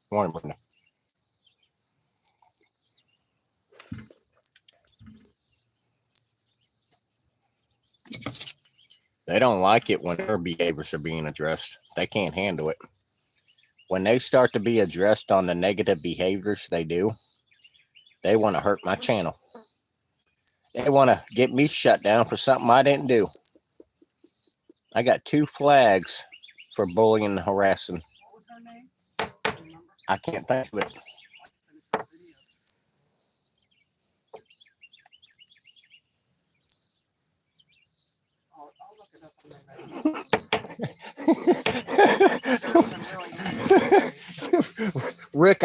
Morning, Brenda. They don't like it when their behaviors are being addressed. They can't handle it. When they start to be addressed on the negative behaviors they do, they want to hurt my channel. They want to get me shut down for something I didn't do. I got 2 flags for bullying and harassing. What was her name? I can't think of it. I'll look it up on my Rick,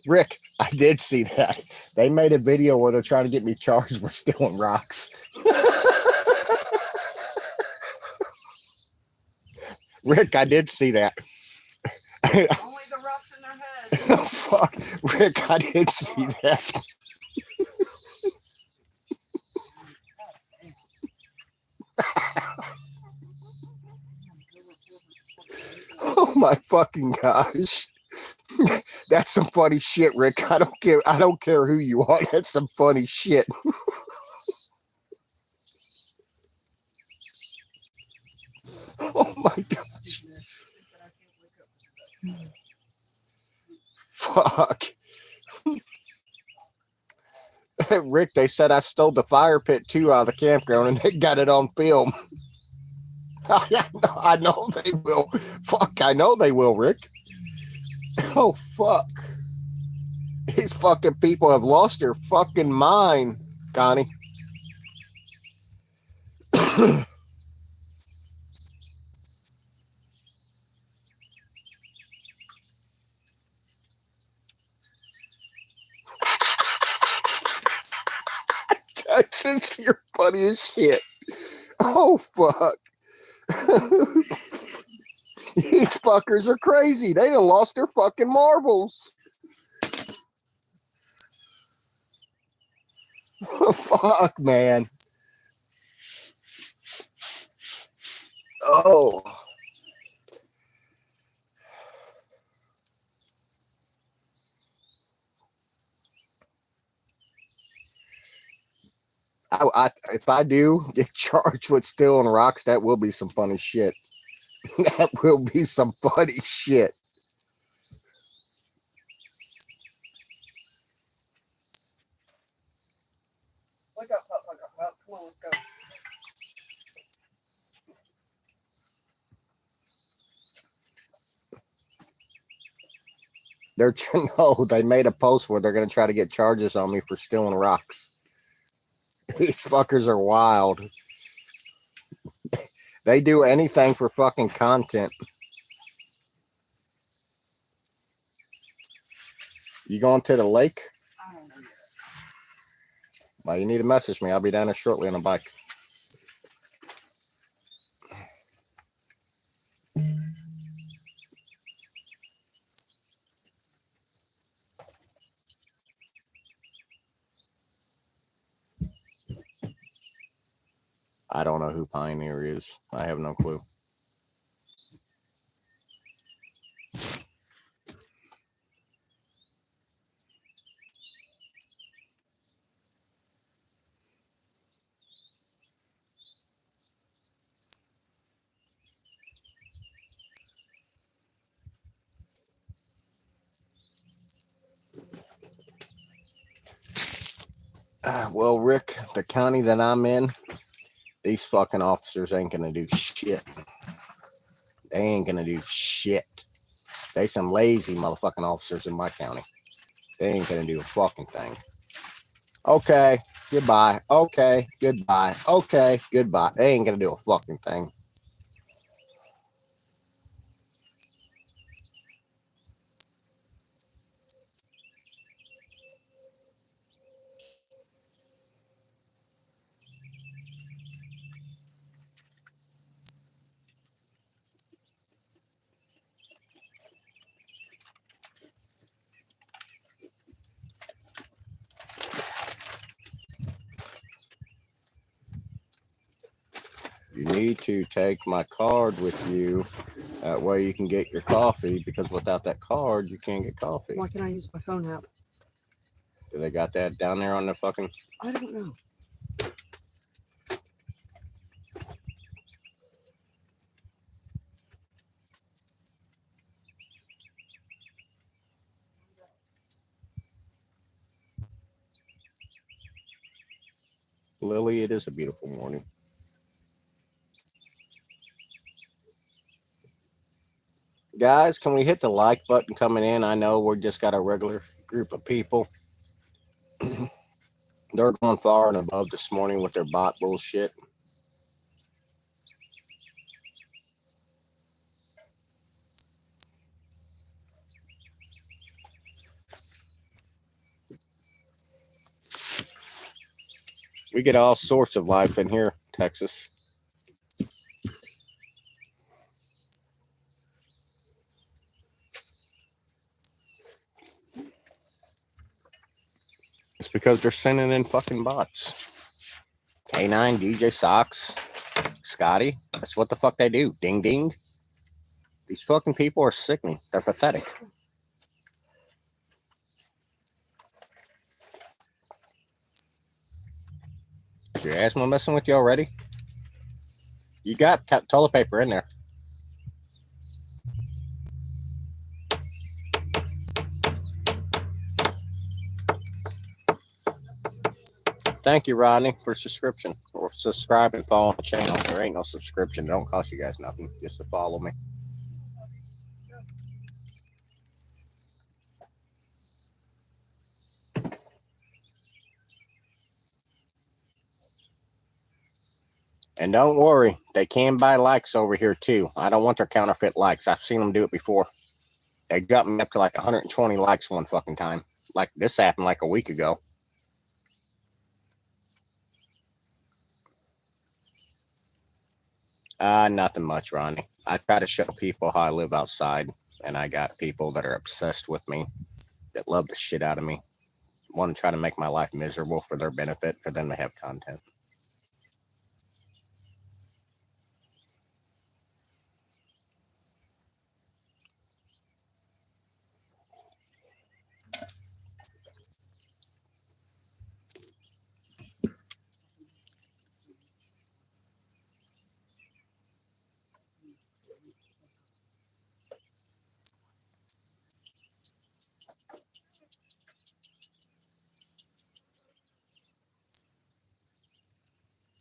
Rick, I did see that. They made a video where they're trying to get me charged with stealing rocks. Rick, I did see that. Only the rocks in their head. Oh, fuck. Rick, I did see that. Oh my fucking gosh. That's some funny shit, Rick. I don't care who you are. That's some funny shit. Oh my god. Fuck. Rick, they said I stole the fire pit too out of the campground and they got it on film. I know they will. Fuck, I know they will, Rick. Oh, fuck. These fucking people have lost their fucking mind, Connie. Texas, you're funny as shit. Oh, fuck. These fuckers are crazy. They done lost their fucking marbles. Oh, fuck, man. Oh. If I do get charged with stealing rocks, that will be some funny shit. That will be some funny shit. Look up, come on, let's go. They made a post where they're going to try to get charges on me for stealing rocks. These fuckers are wild. They do anything for fucking content. You going to the lake? I don't know yet. Well, you need to message me. I'll be down there shortly on a bike. I don't know who Pioneer is. I have no clue. Well, Rick, the county that I'm in, these fucking officers ain't gonna do shit. They ain't gonna do shit. They some lazy motherfucking officers in my county. They ain't gonna do a fucking thing. Okay, goodbye. Okay, goodbye. Okay, goodbye. They ain't gonna do a fucking thing. You need to take my card with you. That way you can get your coffee, because without that card, you can't get coffee. Why can't I use my phone app? Do they got that down there on the fucking... I don't know. Lily, it is a beautiful morning. Guys, can we hit the like button coming in? I know we're just got a regular group of people. They're going far and above this morning with their bot bullshit. We get all sorts of life in here, Texas. It's because they're sending in fucking bots. K9, DJ Socks, Scotty. That's what the fuck they do. Ding ding. These fucking people are sickening. They're pathetic. Is your asthma messing with you already? You got toilet paper in there. Thank you, Rodney, for subscription. Or subscribe and follow the channel. There ain't no subscription. Don't cost you guys nothing. Just to follow me. And don't worry, they can buy likes over here too. I don't want their counterfeit likes. I've seen them do it before. They got me up to like 120 likes one fucking time. Like this happened like a week ago. Nothing much, Ronnie. I try to show people how I live outside, and I got people that are obsessed with me, that love the shit out of me, want to try to make my life miserable for their benefit, for them to have content.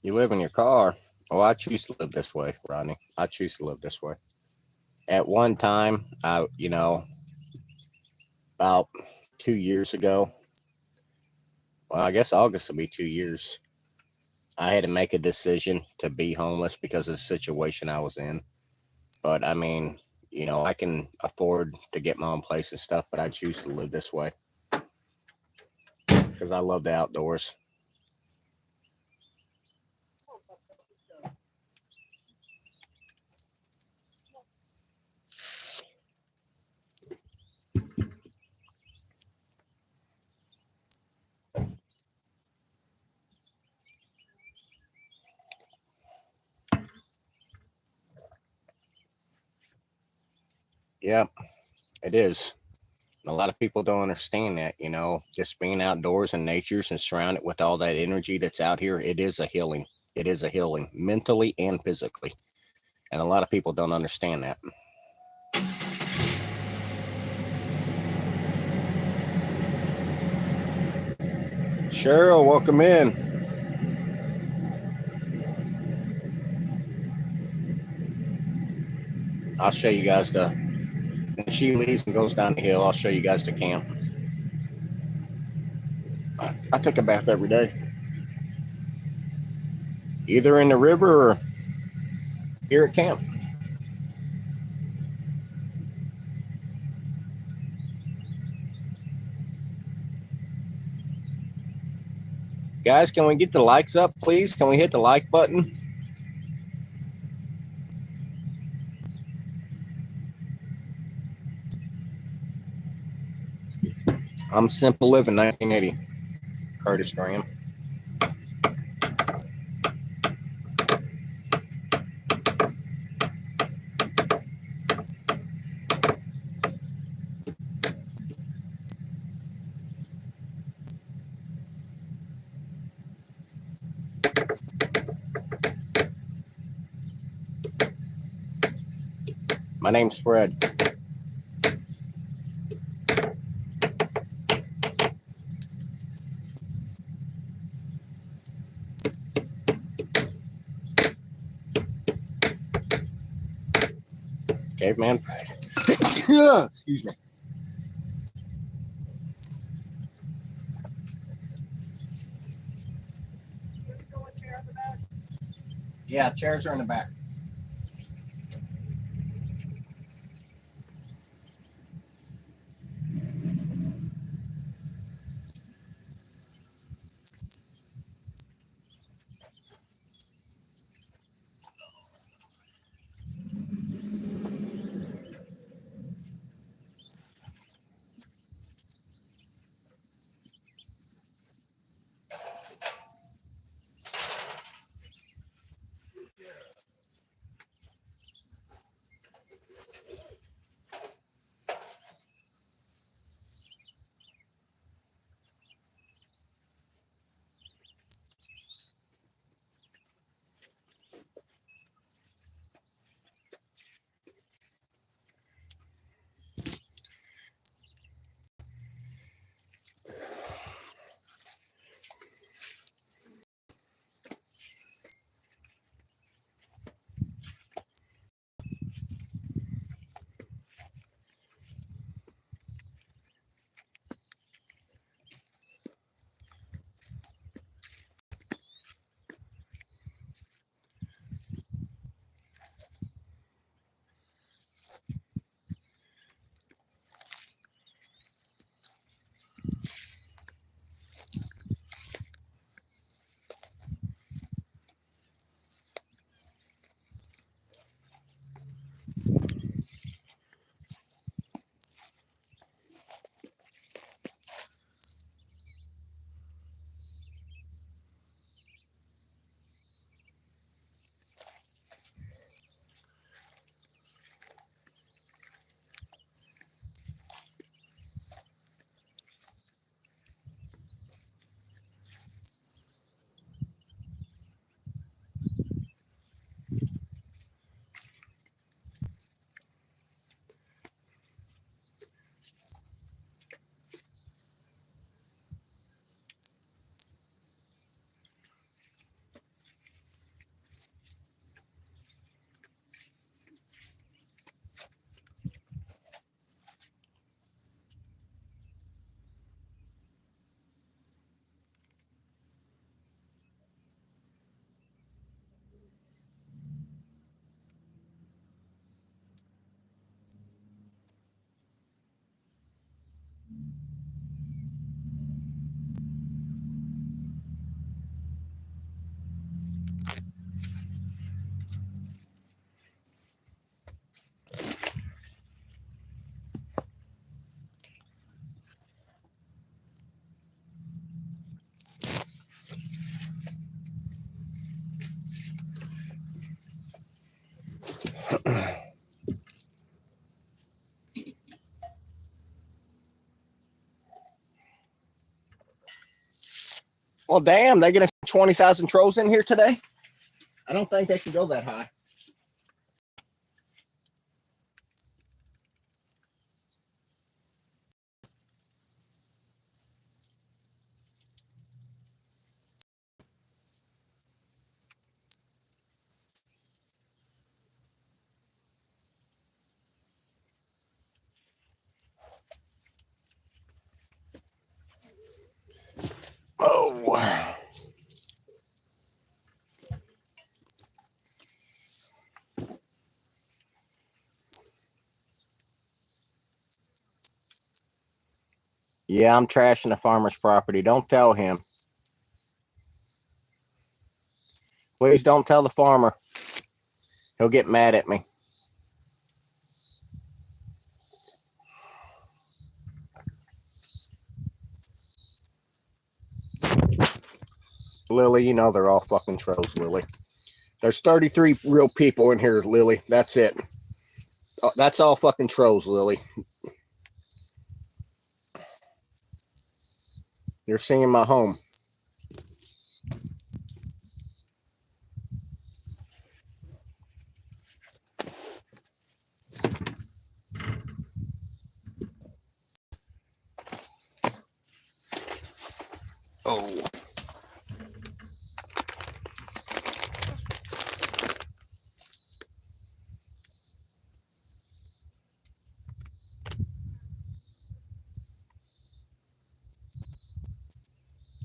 You live in your car. Oh, I choose to live this way, Rodney. I choose to live this way. At one time, about 2 years ago, well, I guess August will be 2 years, I had to make a decision to be homeless because of the situation I was in. But I mean, I can afford to get my own place and stuff, but I choose to live this way because I love the outdoors. Yeah, it is. A lot of people don't understand that, just being outdoors in natures and surrounded with all that energy that's out here, it is a healing. It is a healing, mentally and physically. And a lot of people don't understand that. Cheryl, welcome in. I'll show you guys when she leaves and goes down the hill, I'll show you guys the camp. I take a bath every day. Either in the river or here at camp. Guys, can we get the likes up, please? Can we hit the like button? I'm Simple Living 1980. Curtis Graham. My name's Fred. Caveman Fred. Excuse me. Yeah, chairs are in the back. Well, damn, they get 20,000 trolls in here today? I don't think they can go that high. Oh. Yeah, I'm trashing the farmer's property. Don't tell him. Please don't tell the farmer. He'll get mad at me. Lily, you know they're all fucking trolls, Lily. There's 33 real people in here, Lily. That's it. Oh, that's all fucking trolls, Lily. You're seeing my home. Oh.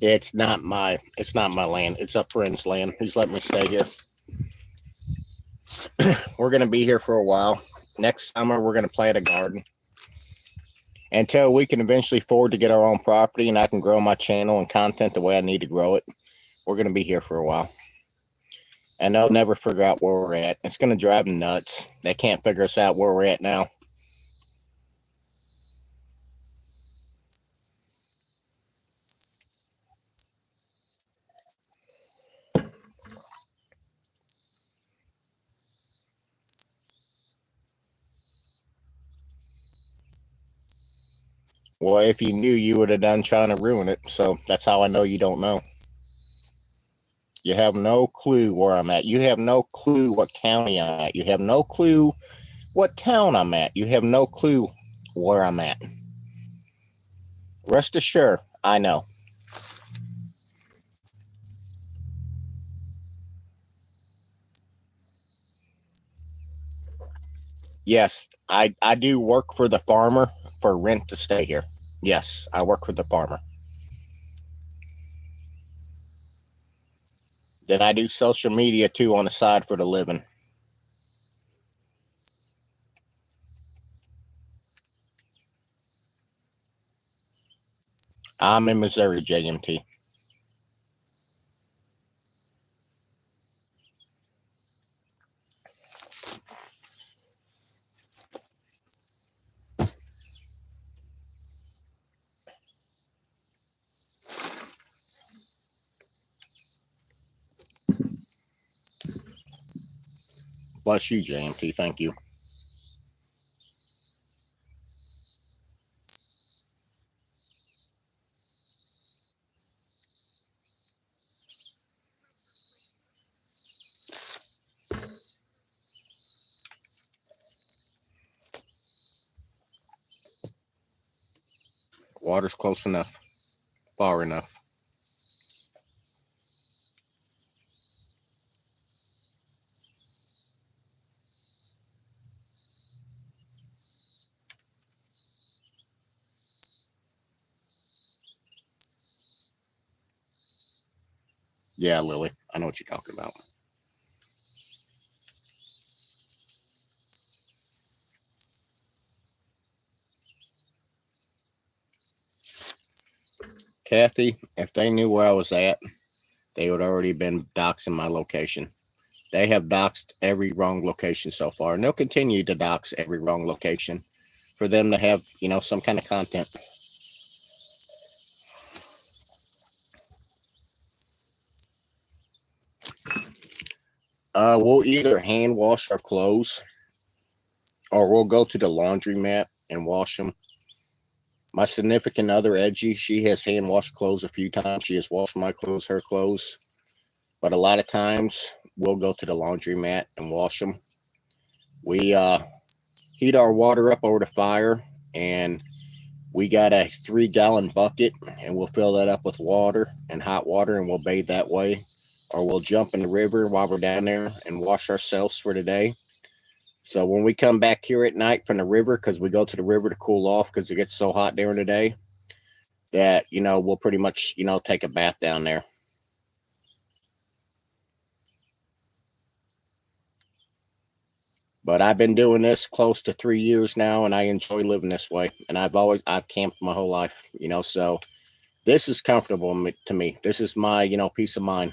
It's not my land. It's a friend's land. He's letting me stay here. We're gonna be here for a while. Next summer we're gonna plant a garden. Until we can eventually afford to get our own property and I can grow my channel and content the way I need to grow it. We're gonna be here for a while. And they'll never figure out where we're at. It's gonna drive them nuts. They can't figure us out where we're at now. Well, if you knew, you would have done trying to ruin it. So that's how I know you don't know. You have no clue where I'm at. You have no clue what county I'm at. You have no clue what town I'm at. You have no clue where I'm at. Rest assured, I know. Yes, I do work for the farmer for rent to stay here. Yes, I work for the farmer. Then I do social media too on the side for the living. I'm in Missouri, JMT. Bless you, JMT. Thank you. Water's close enough. Far enough. Yeah, Lily. I know what you're talking about. Kathy, if they knew where I was at, they would already been doxing my location. They have doxed every wrong location so far, and they'll continue to dox every wrong location for them to have, some kind of content. We'll either hand wash our clothes or we'll go to the laundromat and wash them. My significant other, Edgy, she has hand washed clothes a few times. She has washed my clothes, her clothes. But a lot of times we'll go to the laundromat and wash them. We heat our water up over the fire, and we got a 3-gallon bucket, and we'll fill that up with water and hot water, and we'll bathe that way. Or we'll jump in the river while we're down there and wash ourselves for the day. So when we come back here at night from the river, because we go to the river to cool off because it gets so hot during the day, that, will pretty much, take a bath down there. But I've been doing this close to 3 years now, and I enjoy living this way. And I've camped my whole life, so this is comfortable to me. This is my, peace of mind.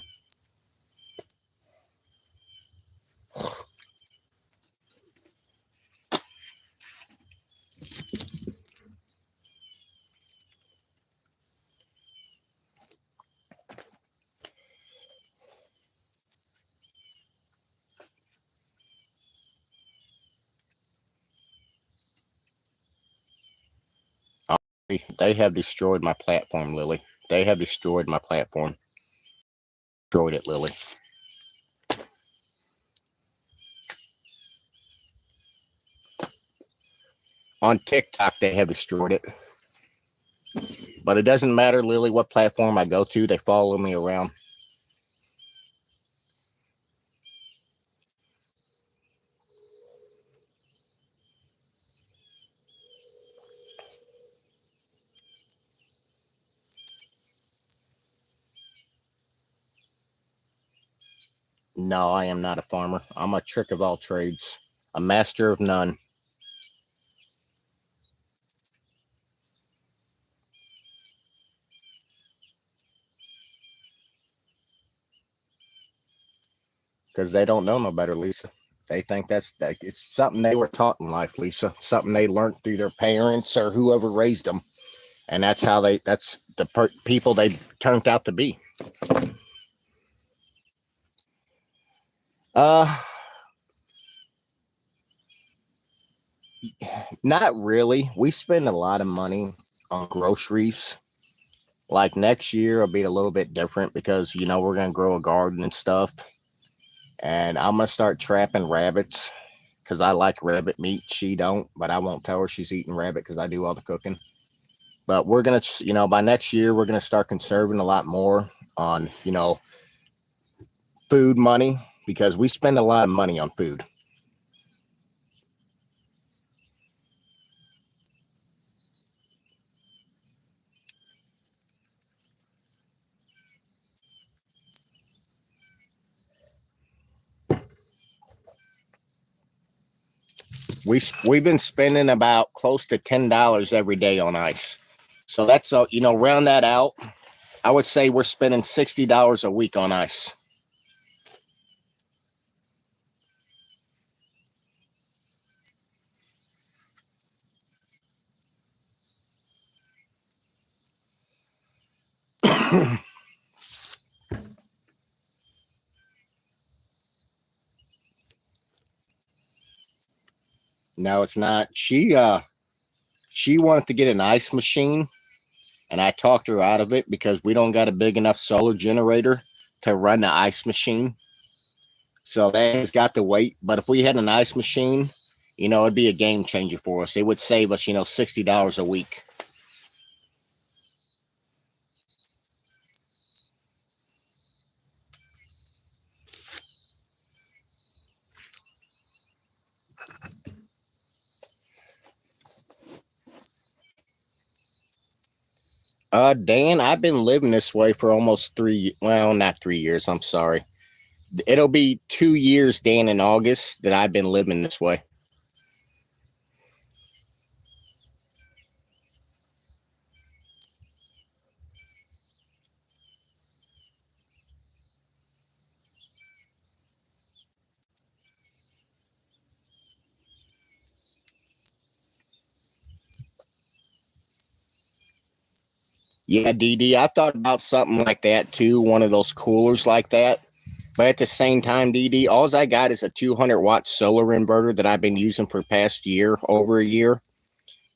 They have destroyed my platform, Lily. They have destroyed my platform. Destroyed it, Lily. On TikTok, they have destroyed it. But it doesn't matter, Lily, what platform I go to. They follow me around. No, I am not a farmer. I'm a trick of all trades. A master of none. Because they don't know no better, Lisa. They think it's something they were taught in life, Lisa. Something they learned through their parents or whoever raised them. And that's the people they turned out to be. Not really. We spend a lot of money on groceries. Like next year will be a little bit different because, we're going to grow a garden and stuff. And I'm going to start trapping rabbits because I like rabbit meat. She don't, but I won't tell her she's eating rabbit because I do all the cooking. But we're going to, by next year, we're going to start conserving a lot more on, food money because we spend a lot of money on food. We've been spending about close to $10 every day on ice. So that's, round that out. I would say we're spending $60 a week on ice. No, it's not. She wanted to get an ice machine, and I talked her out of it because we don't got a big enough solar generator to run the ice machine. So that has got to wait. But if we had an ice machine, it'd be a game changer for us. It would save us, $60 a week. Dan, I've been living this way for almost not 3 years. I'm sorry. It'll be 2 years, Dan, in August that I've been living this way. Yeah, DD, I thought about something like that too, one of those coolers like that. But at the same time, DD, all I got is a 200-watt solar inverter that I've been using for the past year, over a year.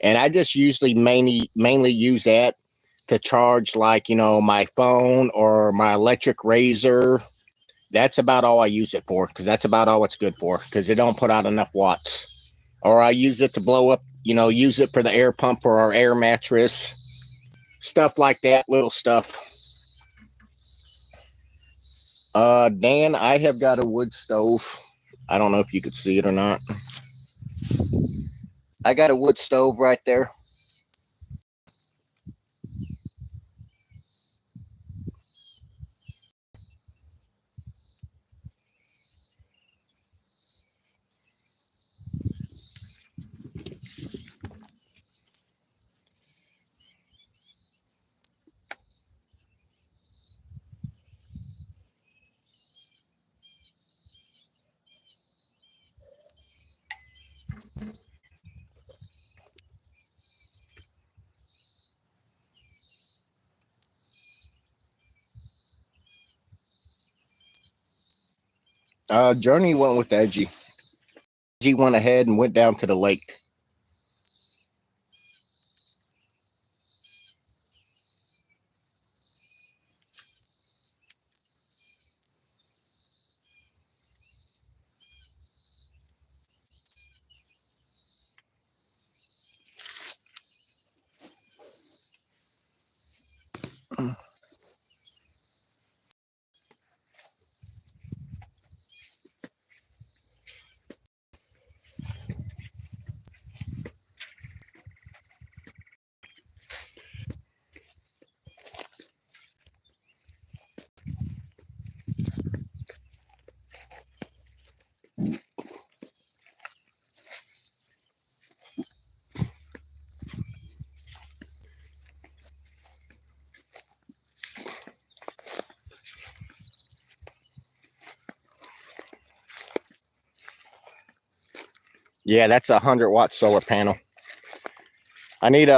And I just usually mainly use that to charge my phone or my electric razor. That's about all I use it for because that's about all it's good for because it don't put out enough watts. Or I use it to blow up, use it for the air pump for our air mattress. Stuff like that, little stuff. Dan, I have got a wood stove. I don't know if you could see it or not. I got a wood stove right there. Journey went with Edgy. Edgy went ahead and went down to the lake. Yeah, that's a 100-watt solar panel. I need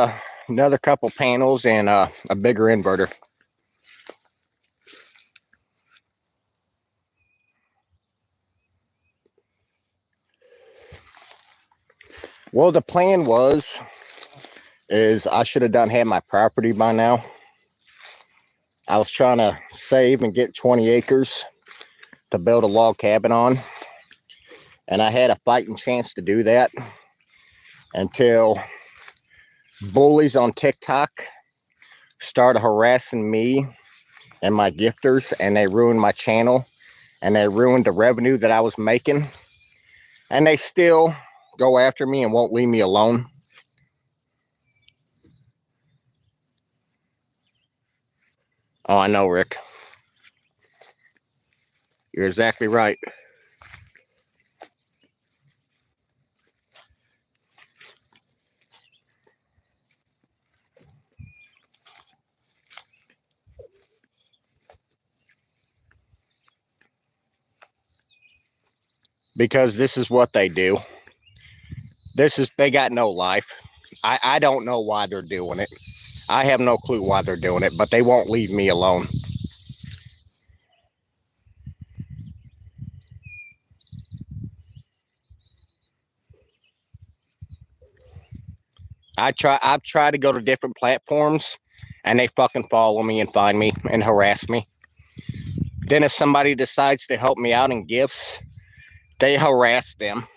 another couple panels and a bigger inverter. Well, the plan is I should have had my property by now. I was trying to save and get 20 acres to build a log cabin on. And I had a fighting chance to do that until bullies on TikTok started harassing me and my gifters, and they ruined my channel, and they ruined the revenue that I was making. And they still go after me and won't leave me alone. Oh, I know, Rick. You're exactly right. Because this is what they do. They got no life. I don't know why they're doing it. I have no clue why they're doing it, but they won't leave me alone. I've tried to go to different platforms, and they fucking follow me and find me and harass me. Then if somebody decides to help me out in gifts, they harass them.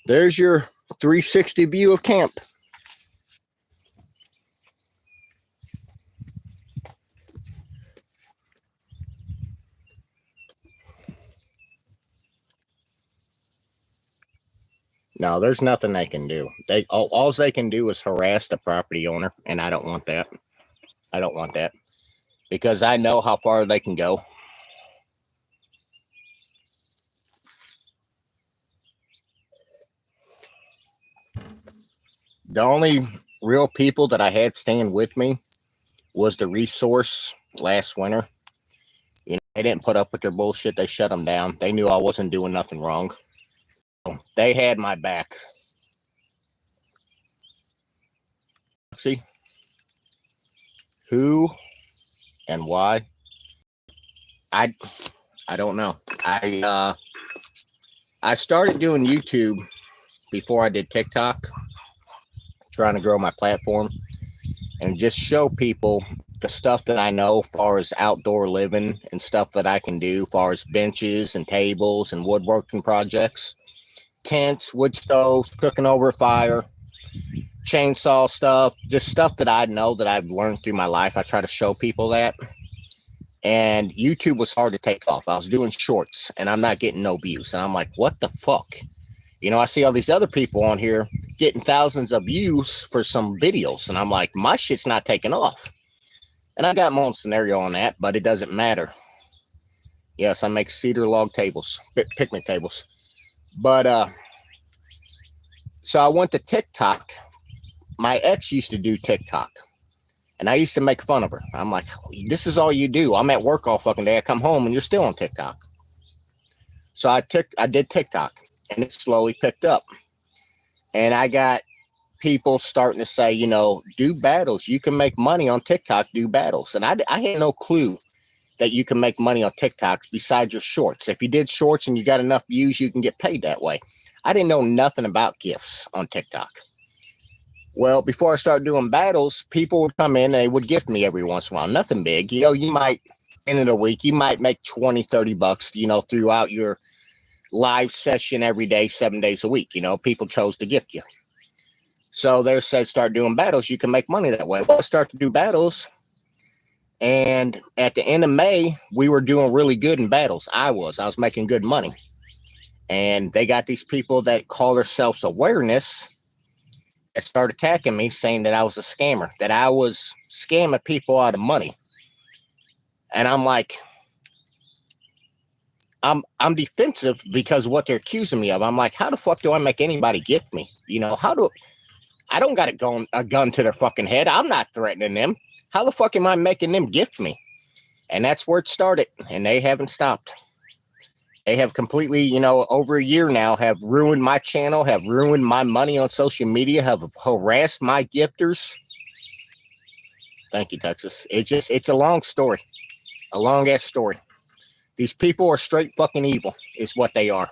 There's your 360 view of camp. No, there's nothing they can do. All they can do is harass the property owner, and I don't want that. I don't want that because I know how far they can go. The only real people that I had staying with me was the resource last winter. You know, they didn't put up with their bullshit. They shut them down. They knew I wasn't doing nothing wrong. They had my back. See? Who and why? I don't know. I started doing YouTube before I did TikTok, trying to grow my platform and just show people the stuff that I know as far as outdoor living and stuff that I can do as far as benches and tables and woodworking projects, tents, wood stoves, cooking over a fire, chainsaw stuff, just stuff that I know that I've learned through my life. I try to show people that. And YouTube was hard to take off. I was doing shorts and I'm not getting no views. And I'm like, what the fuck? You know, I see all these other people on here getting thousands of views for some videos. And I'm like, my shit's not taking off. And I got my own scenario on that, but it doesn't matter. Yes, I make cedar log tables, picnic tables. But so I went to TikTok. My ex used to do TikTok, and I used to make fun of her. I'm like, this is all you do. I'm at work all fucking day. I come home and you're still on TikTok. So I did TikTok, and it slowly picked up. And I got people starting to say, do battles. You can make money on TikTok, do battles. And I had no clue that you can make money on TikTok besides your shorts. If you did shorts and you got enough views, you can get paid that way. I didn't know nothing about gifts on TikTok. Well, before I started doing battles, people would come in and they would gift me every once in a while. Nothing big. You might, in a week, you might make 20, 30 bucks, throughout your live session every day, 7 days a week. People chose to gift you. So they said, start doing battles. You can make money that way. Well, I start to do battles. And at the end of May, we were doing really good in battles. I was making good money. And they got these people that call themselves awareness that started attacking me, saying that I was a scammer, that I was scamming people out of money. And I'm like, I'm defensive because of what they're accusing me of. I'm like, how the fuck do I make anybody gift me? I don't got a gun to their fucking head. I'm not threatening them. How the fuck am I making them gift me? And that's where it started. And they haven't stopped. They have completely, over a year now, have ruined my channel, have ruined my money on social media, have harassed my gifters. Thank you, Texas. It's a long story. A long ass story. These people are straight fucking evil, is what they are.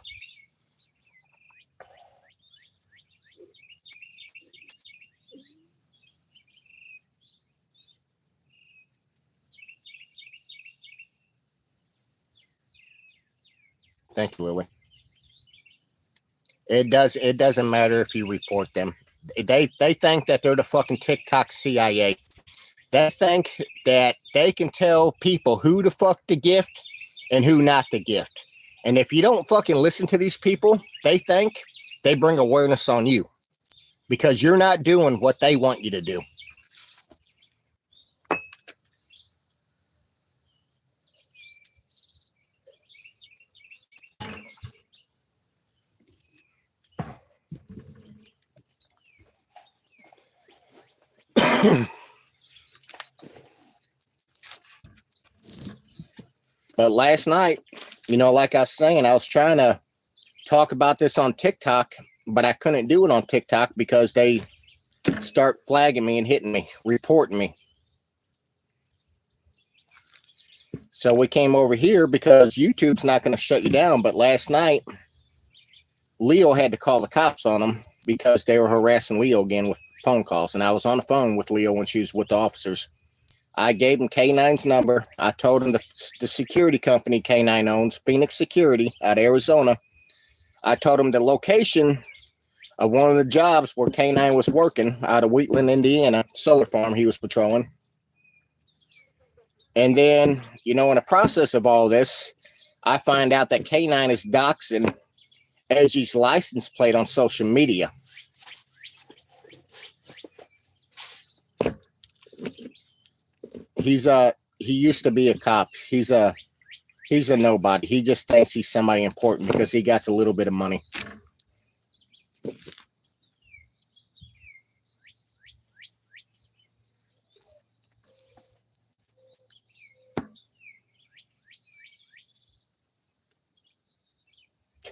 Thank you, Lily. It doesn't matter if you report them. They think that they're the fucking TikTok CIA. They think that they can tell people who to fuck to gift and who not to gift. And if you don't fucking listen to these people, they think they bring awareness on you because you're not doing what they want you to do. But last night, like I was saying, I was trying to talk about this on TikTok, but I couldn't do it on TikTok because they start flagging me and hitting me, reporting me. So we came over here because YouTube's not going to shut you down. But last night, Leo had to call the cops on them because they were harassing Leo again with phone calls. And I was on the phone with Leo when she was with the officers. I gave him K9's number. I told him the security company K9 owns, Phoenix Security out of Arizona. I told him the location of one of the jobs where K9 was working out of Wheatland, Indiana, solar farm he was patrolling. And then, in the process of all this, I find out that K9 is doxing Edgy's license plate on social media. He used to be a cop. He's a nobody. He just thinks he's somebody important because he got a little bit of money.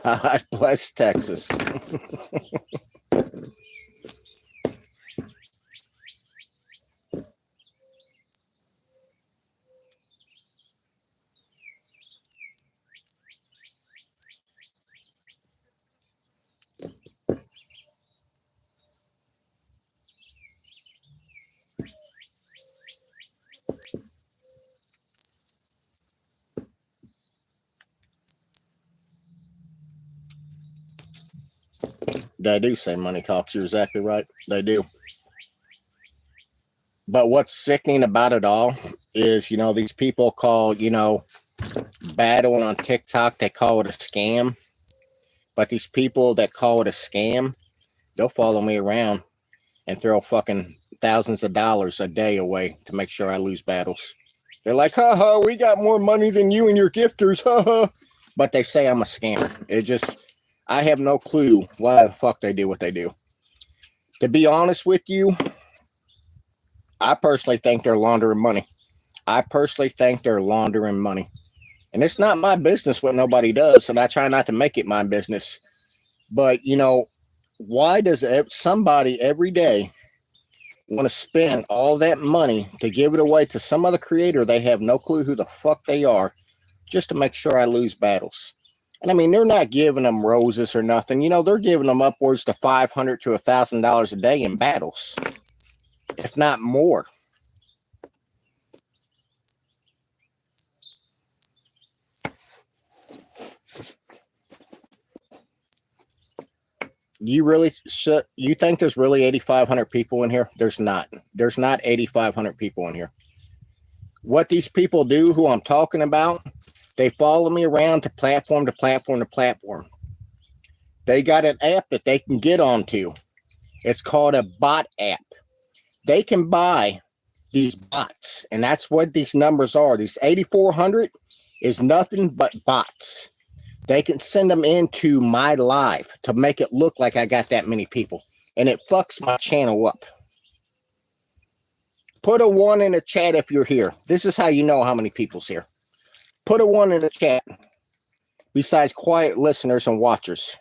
God bless Texas. They do say money talks. You're exactly right. They do. But what's sickening about it all is, these people call, battling on TikTok, they call it a scam. But these people that call it a scam, they'll follow me around and throw fucking thousands of dollars a day away to make sure I lose battles. They're like, haha, we got more money than you and your gifters, haha. But they say I'm a scammer. I have no clue why the fuck they do what they do. To be honest with you, I personally think they're laundering money. And it's not my business what nobody does, and I try not to make it my business. But, why does somebody every day want to spend all that money to give it away to some other creator they have no clue who the fuck they are, just to make sure I lose battles? And I mean, they're not giving them roses or nothing. They're giving them upwards to $500 to $1,000 a day in battles, if not more. You think there's really 8,500 people in here? There's not. There's not 8,500 people in here. What these people do, who I'm talking about, they follow me around to platform to platform to platform. They got an app that they can get onto. It's called a bot app. They can buy these bots, and that's what these numbers are. These 8,400 is nothing but bots. They can send them into my live to make it look like I got that many people, and it fucks my channel up. Put a 1 in the chat if you're here. This is how you know how many people's here. Put a 1 in the chat, besides quiet listeners and watchers.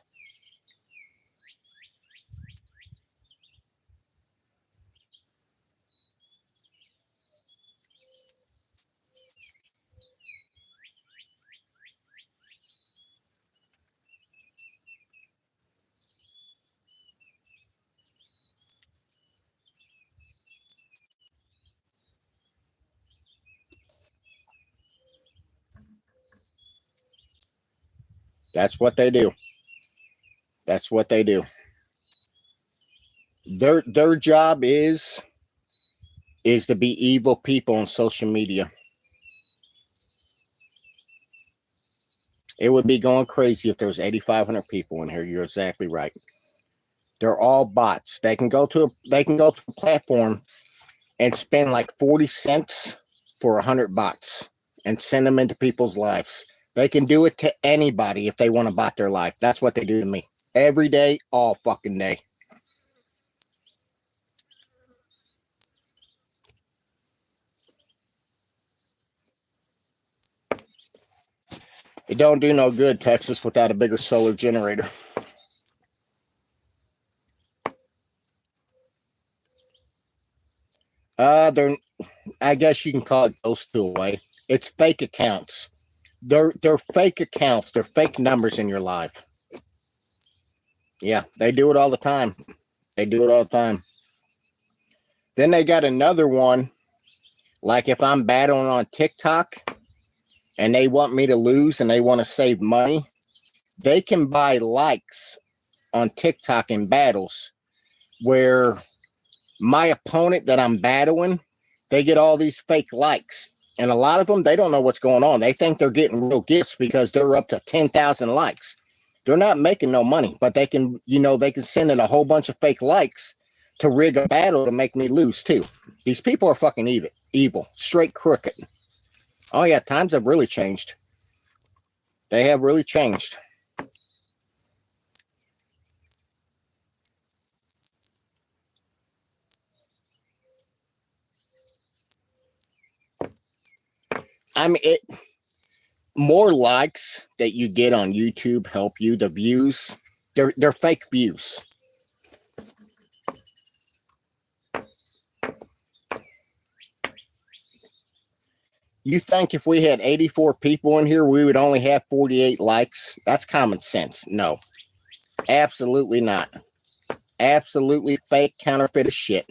That's what they do. That's what they do. Their job is to be evil people on social media. It would be going crazy if there was 8,500 people in here. You're exactly right. They're all bots. They can go to a platform and spend like 40 cents for 100 bots and send them into people's lives. They can do it to anybody if they want to bot their life. That's what they do to me. Every day, all fucking day. It don't do no good, Texas, without a bigger solar generator. I guess you can call it ghost to a way. It's fake accounts. They're fake accounts. They're fake numbers in your life. Yeah, they do it all the time. Then they got another one, like if I'm battling on TikTok and they want me to lose and they want to save money, they can buy likes on TikTok in battles where my opponent that I'm battling, they get all these fake likes. And a lot of them, they don't know what's going on. They think they're getting real gifts because they're up to 10,000 likes. They're not making no money, but they can send in a whole bunch of fake likes to rig a battle to make me lose too. These people are fucking evil, straight crooked. Oh yeah, times have really changed. They have really changed. I mean, more likes that you get on YouTube help you. The views, they're fake views. You think if we had 84 people in here, we would only have 48 likes? That's common sense. No, absolutely not. Absolutely fake, counterfeit as shit.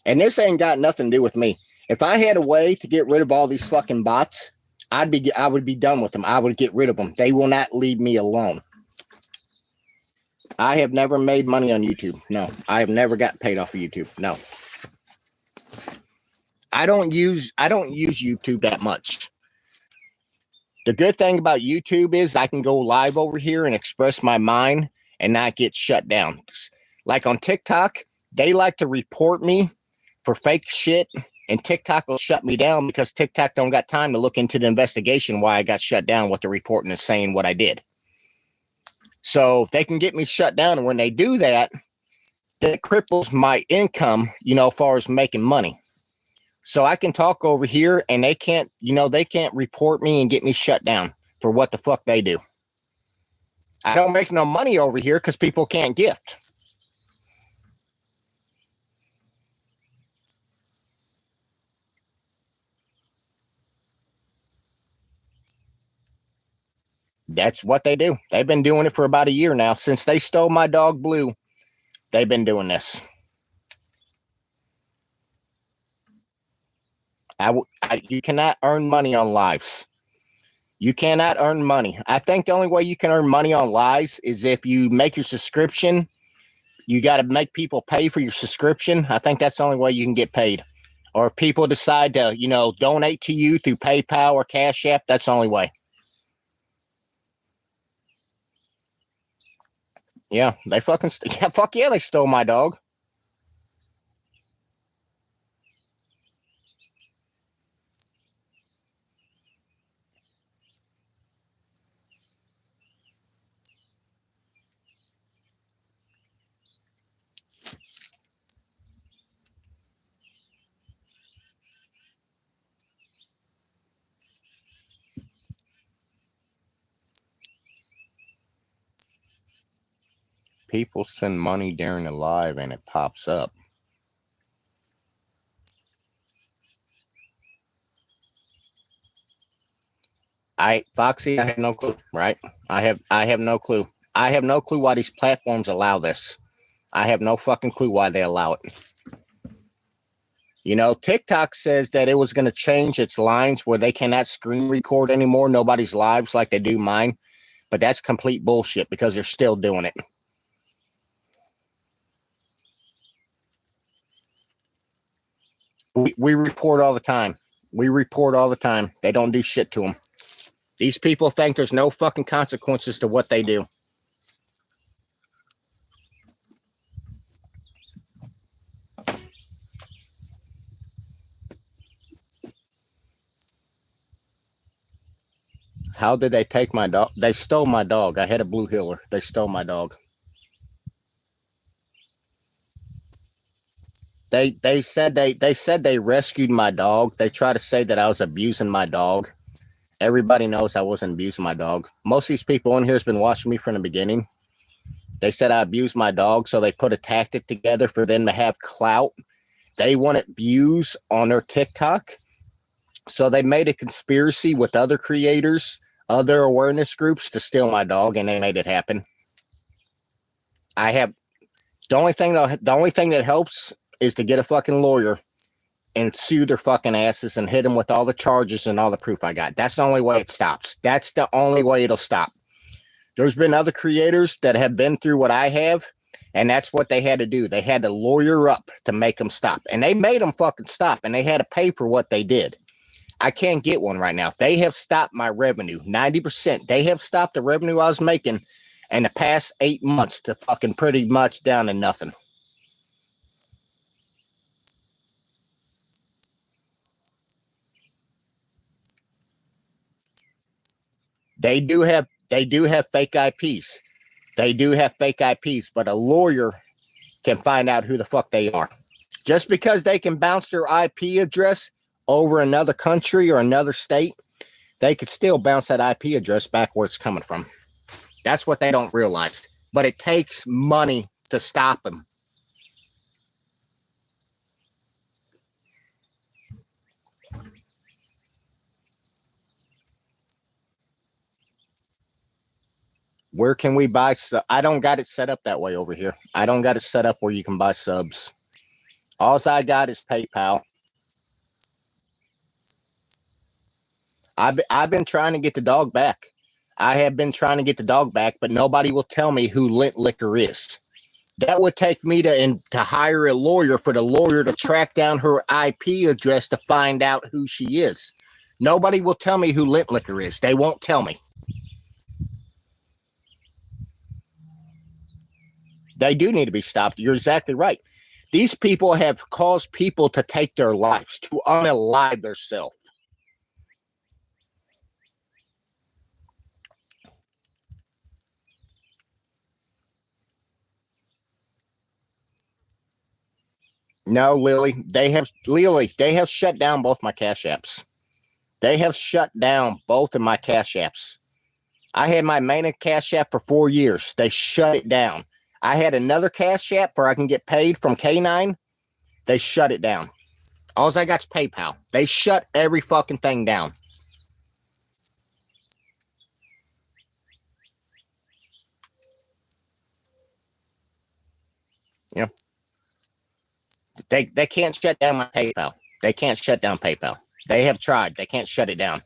And this ain't got nothing to do with me. If I had a way to get rid of all these fucking bots, I would be done with them. I would get rid of them. They will not leave me alone. I have never made money on YouTube. No, I have never got paid off of YouTube. No. I don't use YouTube that much. The good thing about YouTube is I can go live over here and express my mind and not get shut down. Like on TikTok, They like to report me for fake shit, and TikTok will shut me down because TikTok don't got time to look into the investigation why I got shut down, what the reporting is saying, what I did. So they can get me shut down, and when they do that, that cripples my income, as far as making money. So I can talk over here, and they can't report me and get me shut down for what the fuck they do. I don't make no money over here because people can't gift. That's what they do. They've been doing it for about a year now. Since they stole my dog Blue, they've been doing this. You cannot earn money on lives. You cannot earn money. I think the only way you can earn money on lives is if you make your subscription. You got to make people pay for your subscription. I think that's the only way you can get paid. Or if people decide to, donate to you through PayPal or Cash App, that's the only way. Yeah, they fuck yeah, they stole my dog. People send money during the live and it pops up. Foxy, I have no clue, right? I have no clue. I have no clue why these platforms allow this. I have no fucking clue why they allow it. TikTok says that it was going to change its lines where they cannot screen record anymore nobody's lives like they do mine. But that's complete bullshit because they're still doing it. We report all the time. We report all the time. They don't do shit to them. These people think there's no fucking consequences to what they do. How did they take my dog? They stole my dog. I had a blue heeler. They stole my dog. They said they rescued my dog. They try to say that I was abusing my dog. Everybody knows I wasn't abusing my dog. Most of these people in here has been watching me from the beginning. They said I abused my dog, so they put a tactic together for them to have clout. They wanted views on their TikTok. So they made a conspiracy with other creators, other awareness groups to steal my dog, and they made it happen. The only thing that helps is to get a fucking lawyer and sue their fucking asses and hit them with all the charges and all the proof I got. That's the only way it stops. That's the only way it'll stop. There's been other creators that have been through what I have, and that's what they had to do. They had to lawyer up to make them stop, and they made them fucking stop, and they had to pay for what they did. I can't get one right now. They have stopped my revenue, 90%. They have stopped the revenue I was making in the past 8 months to fucking pretty much down to nothing. They do have fake IPs. They do have fake IPs, but a lawyer can find out who the fuck they are. Just because they can bounce their IP address over another country or another state, they could still bounce that IP address back where it's coming from. That's what they don't realize. But it takes money to stop them. Where can we buy? I don't got it set up that way over here. I don't got it set up where you can buy subs. All I got is PayPal. I've been trying to get the dog back. I have been trying to get the dog back, but nobody will tell me who Lint Liquor is. That would take me to hire a lawyer for the lawyer to track down her IP address to find out who she is. Nobody will tell me who Lint Liquor is. They won't tell me. They do need to be stopped. You're exactly right. These people have caused people to take their lives, to unalive themselves. No, Lily, they have shut down both my Cash Apps. They have shut down both of my Cash Apps. I had my main Cash App for 4 years. They shut it down. I had another Cash App where I can get paid from K9. They shut it down. All I got's PayPal. They shut every fucking thing down. You know, they can't shut down my PayPal. They can't shut down PayPal. They have tried. They can't shut it down.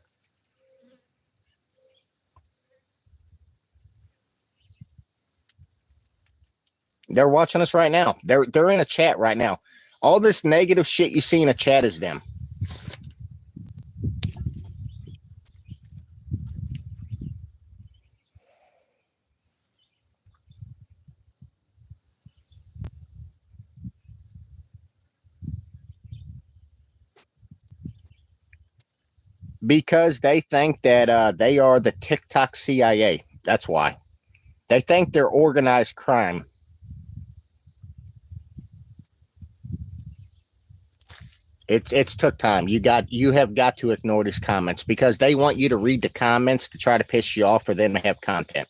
They're watching us right now. They're in a chat right now. All this negative shit you see in a chat is them. Because they think that they are the TikTok CIA. That's why. They think they're organized crime. It's took time. You have got to ignore these comments because they want you to read the comments to try to piss you off for them to have content.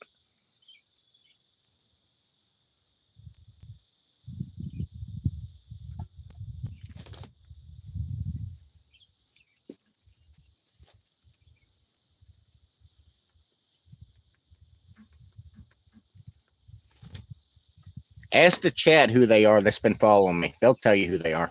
Ask the chat who they are that's been following me. They'll tell you who they are.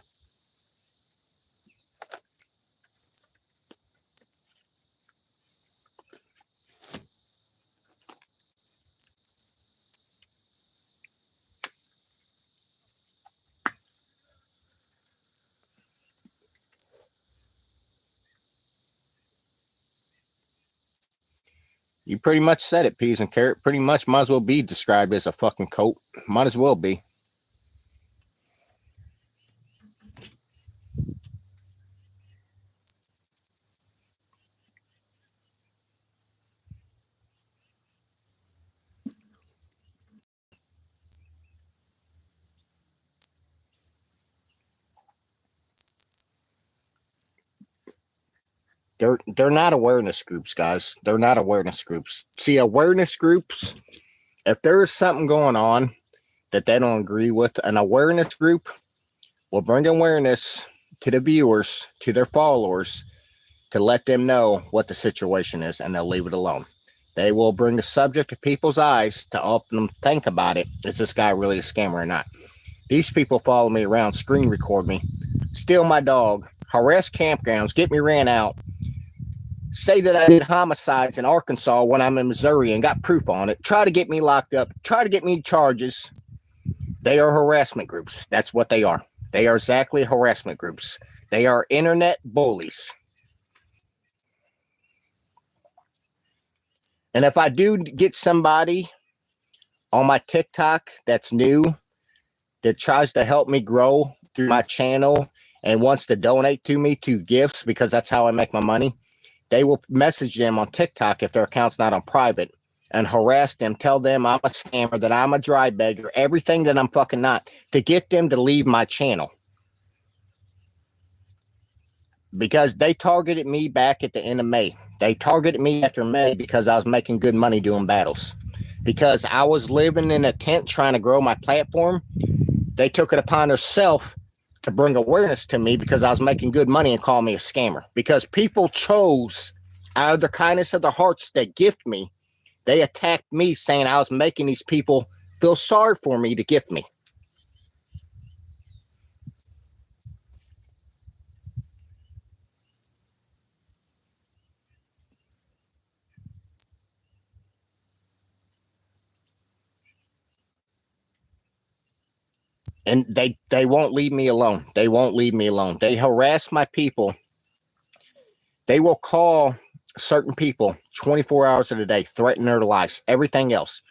You pretty much said it, peas and carrot. Pretty much might as well be described as a fucking cult. Might as well be. They're not awareness groups, guys. They're not awareness groups. See, awareness groups, if there is something going on that they don't agree with, an awareness group will bring awareness to the viewers, to their followers, to let them know what the situation is, and they'll leave it alone. They will bring the subject to people's eyes to help them think about it. Is this guy really a scammer or not? These people follow me around, screen record me, steal my dog, harass campgrounds, get me ran out, say that I did homicides in Arkansas when I'm in Missouri and got proof on it, try to get me locked up, try to get me charges. They are harassment groups. That's what they are. They are exactly harassment groups. They are internet bullies. And if I do get somebody on my TikTok that's new, that tries to help me grow through my channel and wants to donate to me to gifts, because that's how I make my money, they will message them on TikTok if their account's not on private and harass them, tell them I'm a scammer, that I'm a dry beggar, everything that I'm fucking not, to get them to leave my channel. Because they targeted me back at the end of May. They targeted me after May because I was making good money doing battles. Because I was living in a tent trying to grow my platform, they took it upon themselves to bring awareness to me because I was making good money and call me a scammer. Because people chose, out of the kindness of their hearts, that gift me. They attacked me saying I was making these people feel sorry for me to gift me. And they won't leave me alone. They won't leave me alone. They harass my people. They will call certain people 24 hours of the day, threaten their lives, everything else.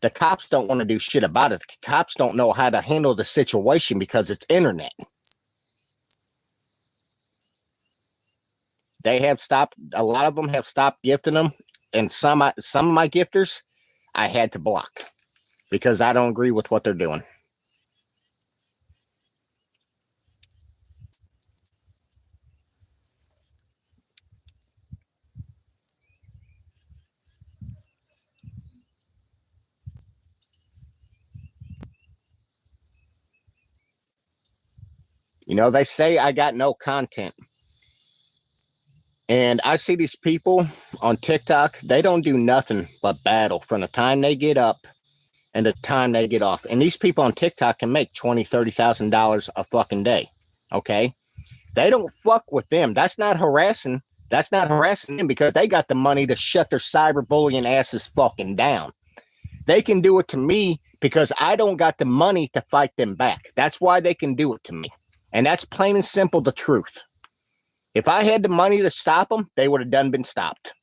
The cops don't want to do shit about it. The cops don't know how to handle the situation because it's internet. They have stopped, a lot of them have stopped gifting them, and some of my gifters I had to block because I don't agree with what they're doing. You know, they say I got no content. And I see these people on TikTok, they don't do nothing but battle from the time they get up and the time they get off. And these people on TikTok can make $20,000, $30,000 a fucking day. Okay? They don't fuck with them. That's not harassing. That's not harassing them because they got the money to shut their cyberbullying asses fucking down. They can do it to me because I don't got the money to fight them back. That's why they can do it to me. And that's plain and simple the truth. If I had the money to stop them, they would have been stopped.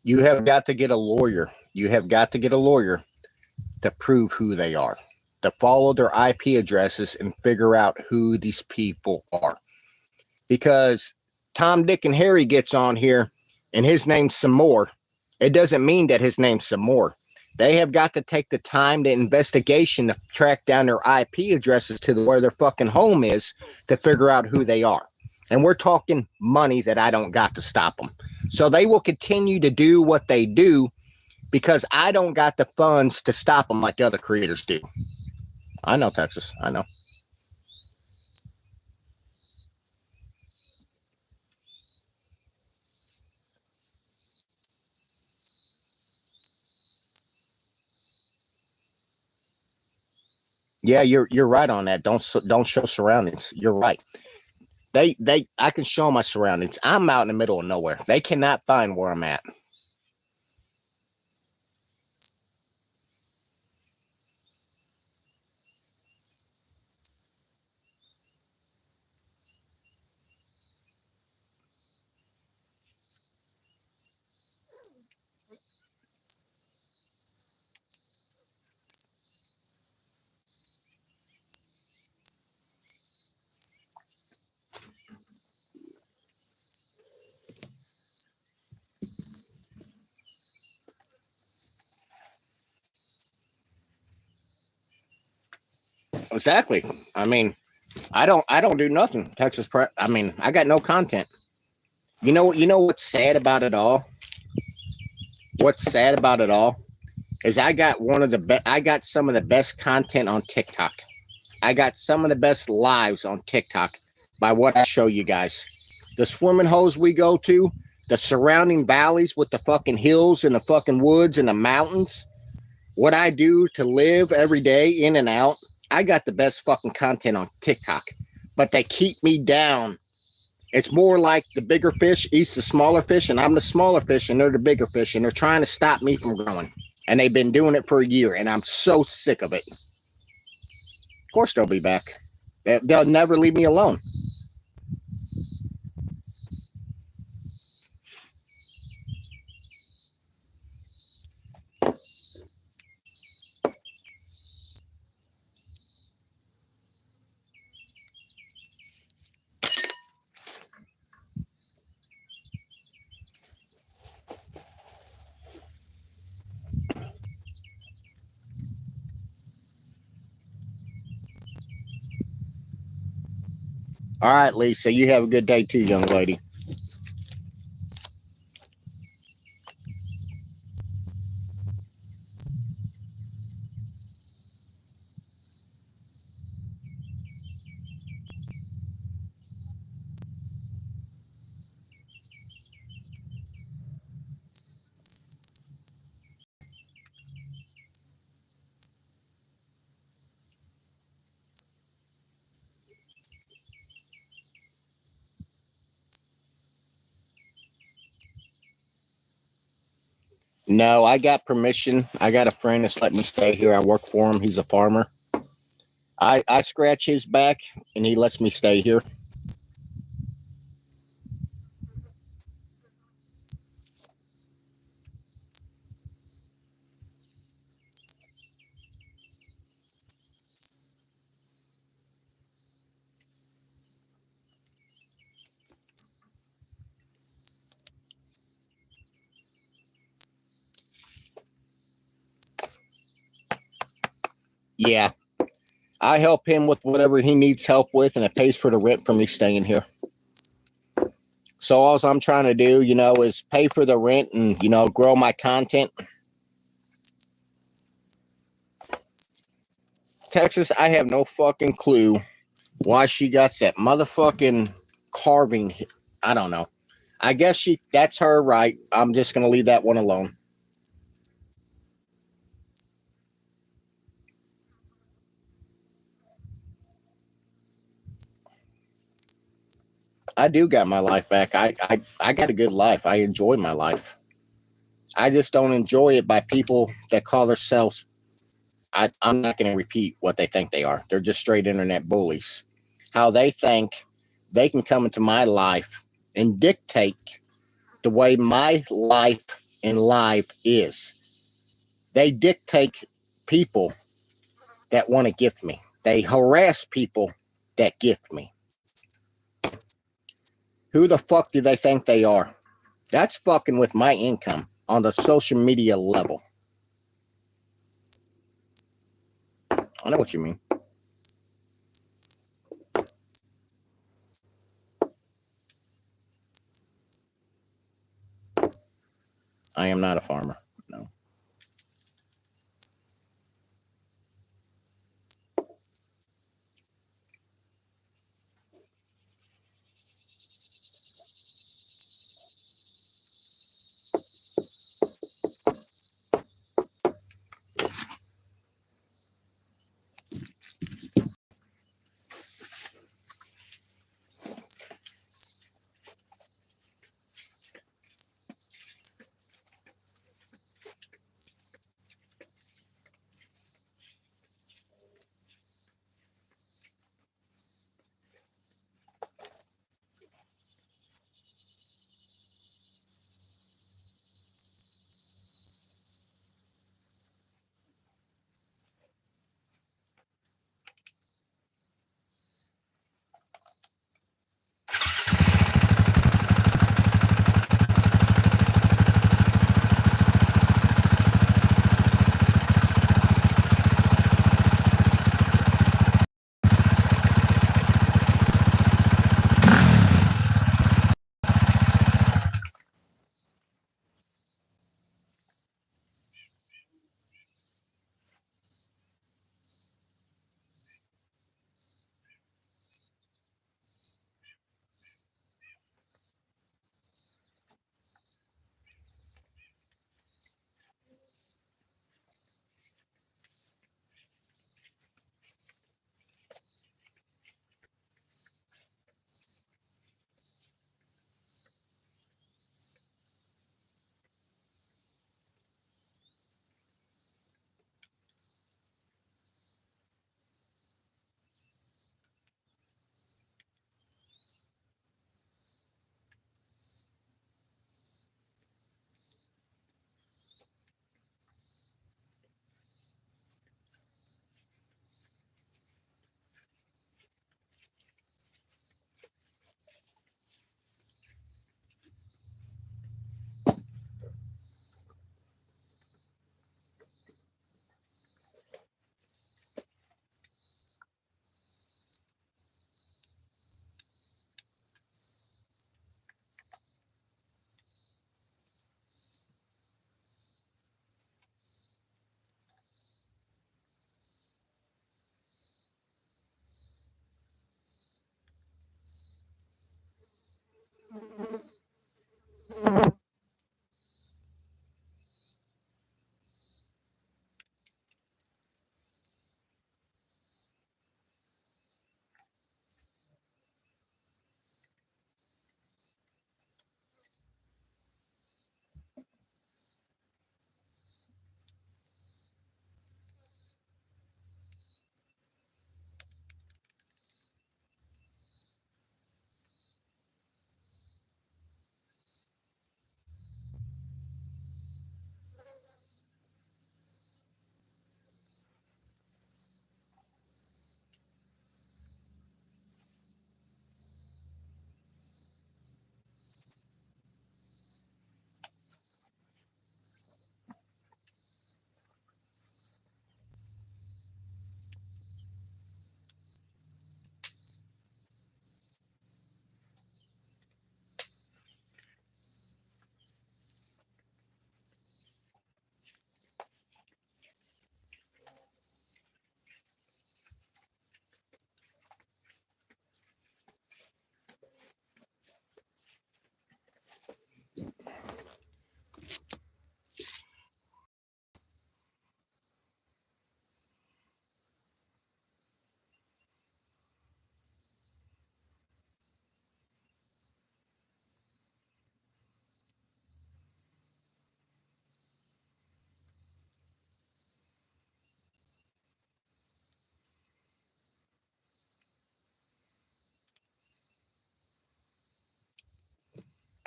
You have got to get a lawyer. You have got to get a lawyer to prove who they are, to follow their IP addresses and figure out who these people are. Because Tom, Dick, and Harry gets on here and his name's some more. It doesn't mean that his name's some more. They have got to take the time, the investigation to track down their IP addresses to where their fucking home is to figure out who they are. And we're talking money that I don't got to stop them. So they will continue to do what they do because I don't got the funds to stop them like other creators do. I know, Texas. I know. Yeah, you're right on that. Don't show surroundings. You're right. I can show my surroundings. I'm out in the middle of nowhere. They cannot find where I'm at. Exactly. I mean, I don't do nothing. Texas prep. I mean, I got no content. You know what's sad about it all? What's sad about it all is I got some of the best content on TikTok. I got some of the best lives on TikTok by what I show you guys. The swimming holes we go to, the surrounding valleys with the fucking hills and the fucking woods and the mountains, what I do to live every day in and out. I got the best fucking content on TikTok, but they keep me down. It's more like the bigger fish eats the smaller fish, and I'm the smaller fish, and they're the bigger fish, and they're trying to stop me from growing. And they've been doing it for a year, and I'm so sick of it. Of course, they'll be back. They'll never leave me alone. All right, Lisa, you have a good day too, young lady. No, I got permission. I got a friend that's let me stay here. I work for him. He's a farmer. I scratch his back and he lets me stay here. Yeah, I help him with whatever he needs help with, and it pays for the rent for me staying here. So all I'm trying to do, is pay for the rent and, grow my content. Texas, I have no fucking clue why she got that motherfucking carving. I don't know. I guess that's her right. I'm just going to leave that one alone. I do got my life back. I got a good life. I enjoy my life. I just don't enjoy it by people that call themselves. I'm not going to repeat what they think they are. They're just straight internet bullies. How they think they can come into my life and dictate the way my life and life is. They dictate people that want to gift me. They harass people that gift me. Who the fuck do they think they are? That's fucking with my income on the social media level. I know what you mean. I am not a farmer. No.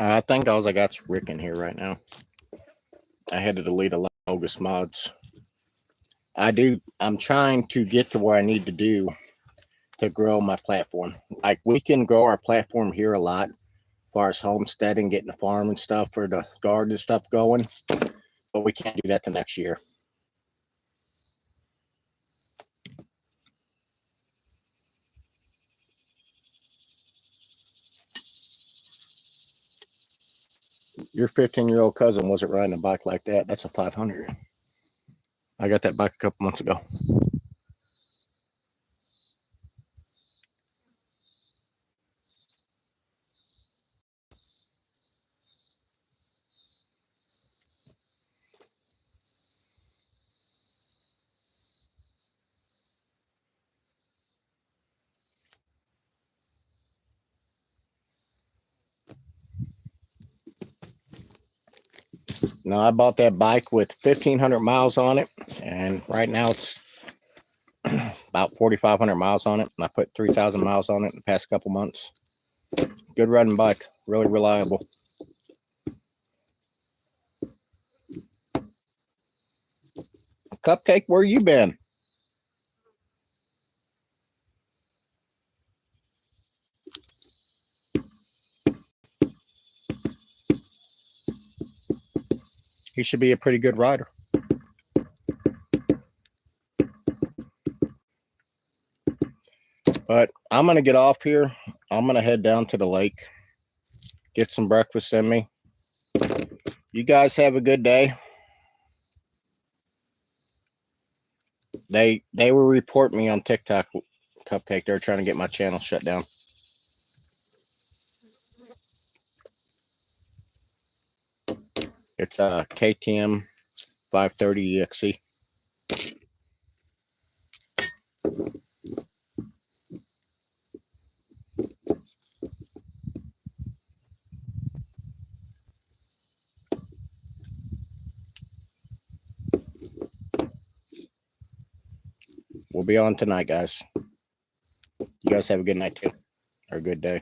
I think all I got's Rick in here right now. I had to delete a lot of bogus mods. I'm trying to get to where I need to do to grow my platform. Like, we can grow our platform here a lot, as far as homesteading, getting the farm and stuff for the garden and stuff going, but we can't do that the next year. Your 15-year-old cousin wasn't riding a bike like that. That's a 500. I got that bike a couple months ago. Now, I bought that bike with 1,500 miles on it, and right now it's about 4,500 miles on it. And I put 3,000 miles on it in the past couple months. Good riding bike, really reliable. Cupcake, where you been? He should be a pretty good rider. But I'm going to get off here. I'm going to head down to the lake, get some breakfast in me. You guys have a good day. They will report me on TikTok, Cupcake. They're trying to get my channel shut down. It's KTM 530 EXE. We'll be on tonight, guys. You guys have a good night too, or a good day.